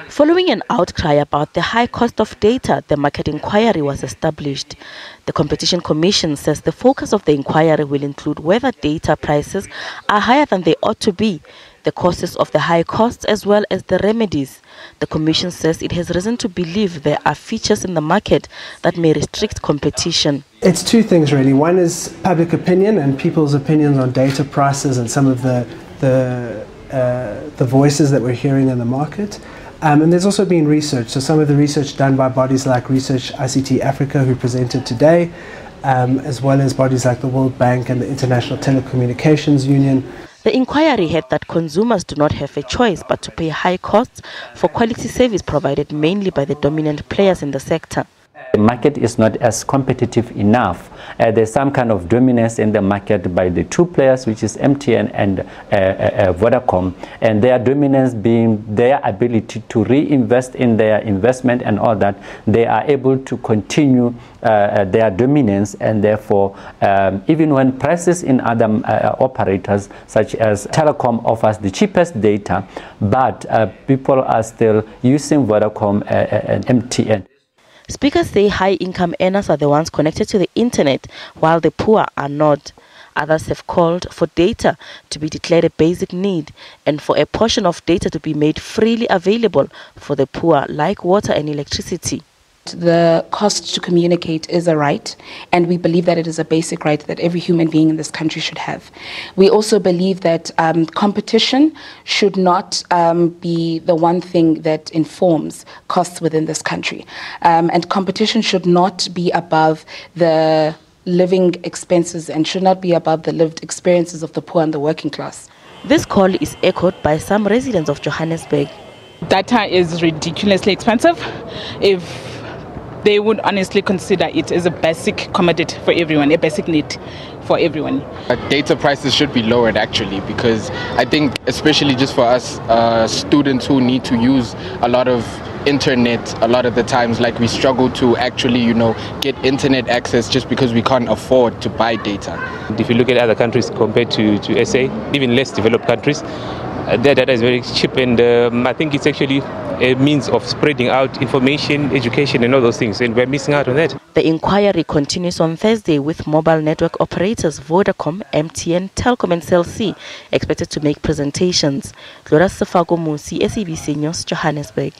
Following an outcry about the high cost of data, the market inquiry was established. The Competition Commission says the focus of the inquiry will include whether data prices are higher than they ought to be, the causes of the high costs, as well as the remedies. The Commission says it has reason to believe there are features in the market that may restrict competition. It's two things really. One is public opinion and people's opinions on data prices and some of the voices that we're hearing in the market. And there's also been research. So some of the research done by bodies like Research ICT Africa, who presented today, as well as bodies like the World Bank and the International Telecommunications Union. The inquiry had that consumers do not have a choice but to pay high costs for quality service provided mainly by the dominant players in the sector. The market is not as competitive enough. There's some kind of dominance in the market by the two players, which is MTN and Vodacom, and their dominance being their ability to reinvest in their investment and all that. They are able to continue their dominance, and therefore even when prices in other operators such as Telecom offers the cheapest data, but people are still using Vodacom and MTN. Speakers say high-income earners are the ones connected to the internet, while the poor are not. Others have called for data to be declared a basic need and for a portion of data to be made freely available for the poor, like water and electricity. The cost to communicate is a right, and we believe that it is a basic right that every human being in this country should have. We also believe that competition should not be the one thing that informs costs within this country. And competition should not be above the living expenses and should not be above the lived experiences of the poor and the working class. This call is echoed by some residents of Johannesburg. Data is ridiculously expensive. If they would honestly consider it as a basic commodity for everyone, a basic need for everyone. Data prices should be lowered actually, because I think especially just for us students who need to use a lot of internet, a lot of the times like we struggle to actually get internet access just because we can't afford to buy data. If you look at other countries compared to SA, even less developed countries, their data is very cheap, and I think it's actually a means of spreading out information, education and all those things, and we're missing out on that. The inquiry continues on Thursday with mobile network operators Vodacom, MTN, Telkom and Cell C expected to make presentations. Gloria Sefago Musi, SABC News, Johannesburg.